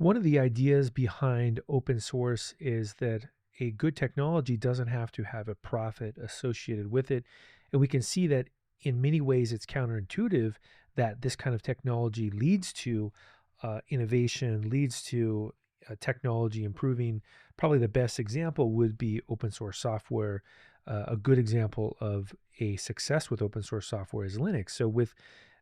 One of the ideas behind open source is that a good technology doesn't have to have a profit associated with it. And we can see that in many ways it's counterintuitive that this kind of technology leads to innovation, leads to technology improving. Probably the best example would be open source software. A good example of a success with open source software is Linux. So, with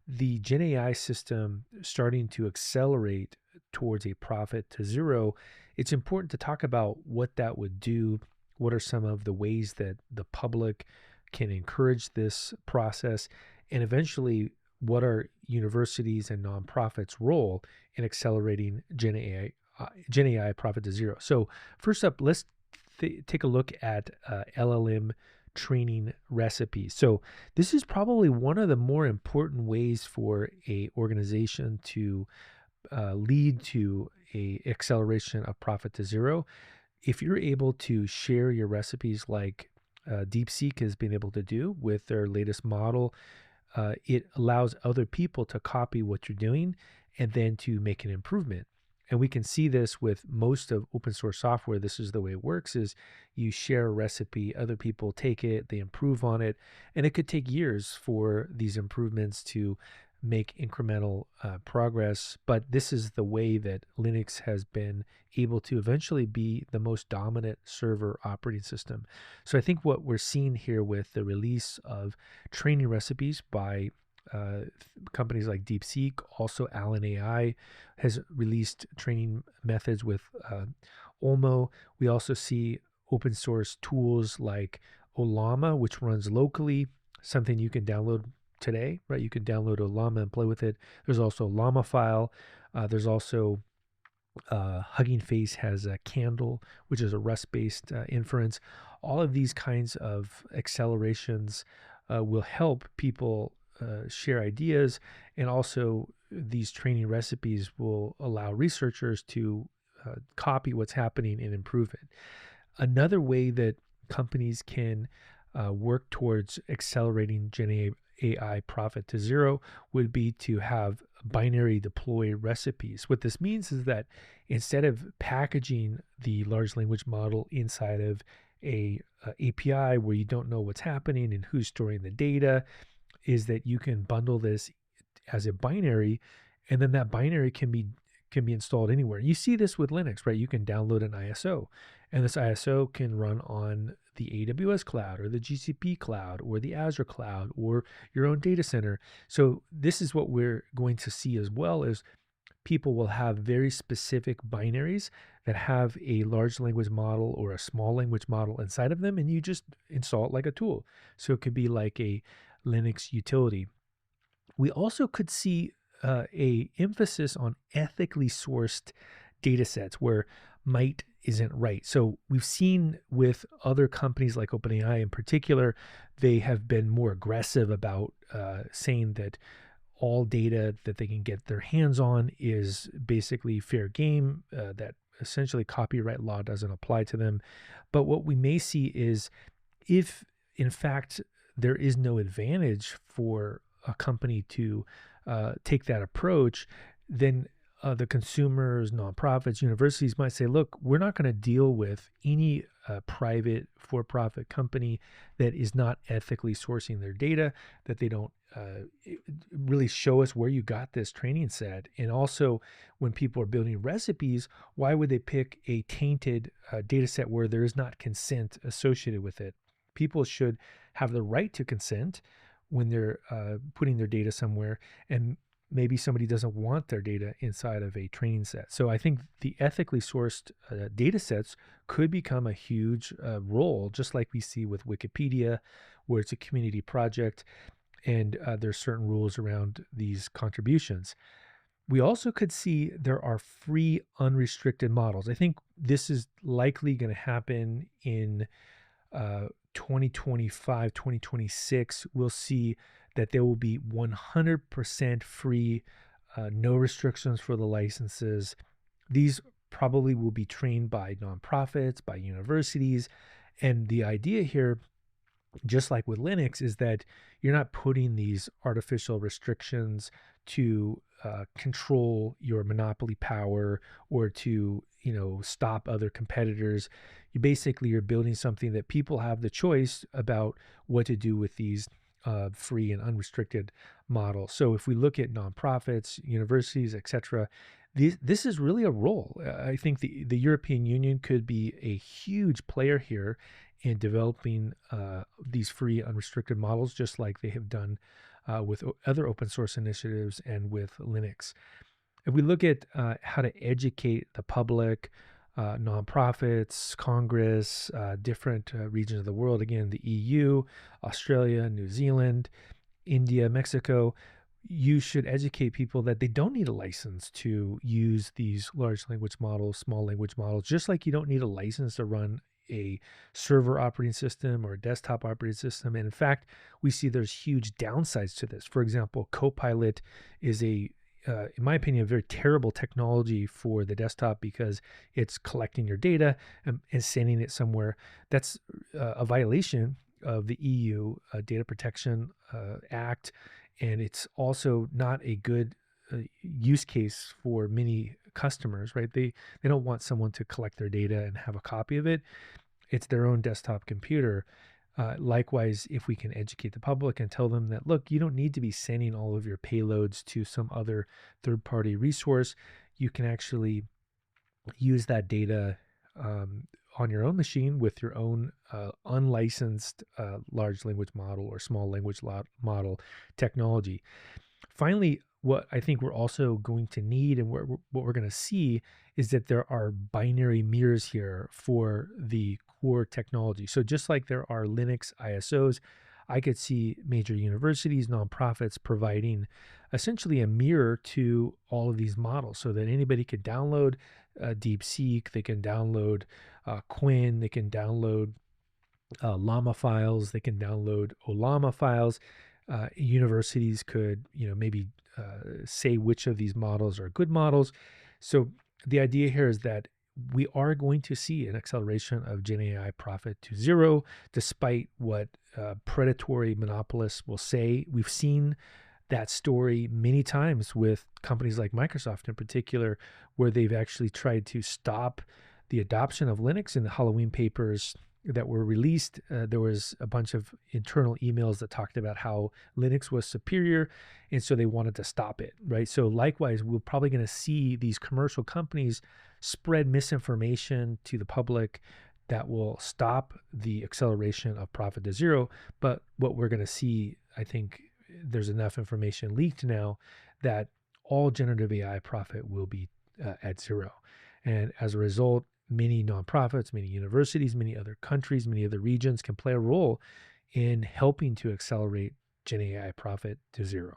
the GenAI system starting to accelerate towards a profit to zero, it's important to talk about what that would do. What are some of the ways that the public can encourage this process? And eventually, what are universities and nonprofits' role in accelerating GenAI profit to zero? So, first up, let's take a look at LLM training recipes. So this is probably one of the more important ways for a organization to lead to a acceleration of profit to zero. If you're able to share your recipes like DeepSeek has been able to do with their latest model, it allows other people to copy what you're doing and then to make an improvement. And we can see this with most of open source software. This is the way it works: is you share a recipe, other people take it, they improve on it, and it could take years for these improvements to make incremental progress. But this is the way that Linux has been able to eventually be the most dominant server operating system. So I think what we're seeing here with the release of training recipes by companies like DeepSeek, also Allen AI has released training methods with Olmo. We also see open source tools like Olama, which runs locally, something you can download today, right? You can download Olama and play with it. There's also Llama File. There's also Hugging Face has a Candle, which is a Rust-based inference. All of these kinds of accelerations will help people share ideas, and also these training recipes will allow researchers to copy what's happening and improve it. Another way that companies can work towards accelerating GenAI profit to zero would be to have binary deploy recipes. What this means is that instead of packaging the large language model inside of a API where you don't know what's happening and who's storing the data, is that you can bundle this as a binary, and then that binary can be installed anywhere. You see this with Linux, right? You can download an ISO, and this ISO can run on the AWS cloud or the GCP cloud or the Azure cloud or your own data center. So this is what we're going to see as well, as people will have very specific binaries that have a large language model or a small language model inside of them, and you just install it like a tool. So it could be like a Linux utility. We also could see a emphasis on ethically sourced data sets where might isn't right. So we've seen with other companies like OpenAI in particular, they have been more aggressive about saying that all data that they can get their hands on is basically fair game, that essentially copyright law doesn't apply to them. But what we may see is, if in fact there is no advantage for a company to take that approach, then the consumers, nonprofits, universities might say, look, we're not going to deal with any private for-profit company that is not ethically sourcing their data, that they don't really show us where you got this training set. And also, when people are building recipes, why would they pick a tainted data set where there is not consent associated with it? People should have the right to consent when they're putting their data somewhere, and maybe somebody doesn't want their data inside of a training set. So I think the ethically sourced data sets could become a huge role, just like we see with Wikipedia, where it's a community project and there's certain rules around these contributions. We also could see there are free unrestricted models. I think this is likely going to happen in 2025, 2026. We'll see that there will be 100% free, no restrictions for the licenses. These probably will be trained by nonprofits, by universities. And the idea here, just like with Linux, is that you're not putting these artificial restrictions to control your monopoly power or to, stop other competitors. You're building something that people have the choice about what to do with these free and unrestricted models. So if we look at nonprofits, universities, etc., this is really a role. I think the European Union could be a huge player here in developing these free unrestricted models, just like they have done with other open source initiatives and with Linux. If we look at how to educate the public, nonprofits, Congress, different regions of the world, again, the EU, Australia, New Zealand, India, Mexico, you should educate people that they don't need a license to use these large language models, small language models, just like you don't need a license to run a server operating system or a desktop operating system. And in fact, we see there's huge downsides to this. For example, Copilot is in my opinion, a very terrible technology for the desktop because it's collecting your data and sending it somewhere. That's a violation of the EU Data Protection Act, and it's also not a good use case for many customers, right? They don't want someone to collect their data and have a copy of it. It's their own desktop computer. Likewise, if we can educate the public and tell them that, look, you don't need to be sending all of your payloads to some other third-party resource. You can actually use that data on your own machine with your own unlicensed large language model or small language model technology. Finally, what I think we're also going to need and what we're going to see is that there are binary mirrors here for the core technology. So just like there are Linux ISOs, I could see major universities, nonprofits providing essentially a mirror to all of these models so that anybody could download DeepSeek, they can download Quinn, they can download Llama files, they can download Ollama files. Universities could, maybe say which of these models are good models. So the idea here is that we are going to see an acceleration of GenAI profit to zero, despite what predatory monopolists will say. We've seen that story many times with companies like Microsoft in particular, where they've actually tried to stop the adoption of Linux. In the Halloween papers that were released, there was a bunch of internal emails that talked about how Linux was superior, and so they wanted to stop it, right? So likewise, we're probably going to see these commercial companies spread misinformation to the public that will stop the acceleration of profit to zero. But what we're going to see, I think there's enough information leaked now that all generative AI profit will be at zero. And as a result, many nonprofits, many universities, many other countries, many other regions can play a role in helping to accelerate GenAI profit to zero.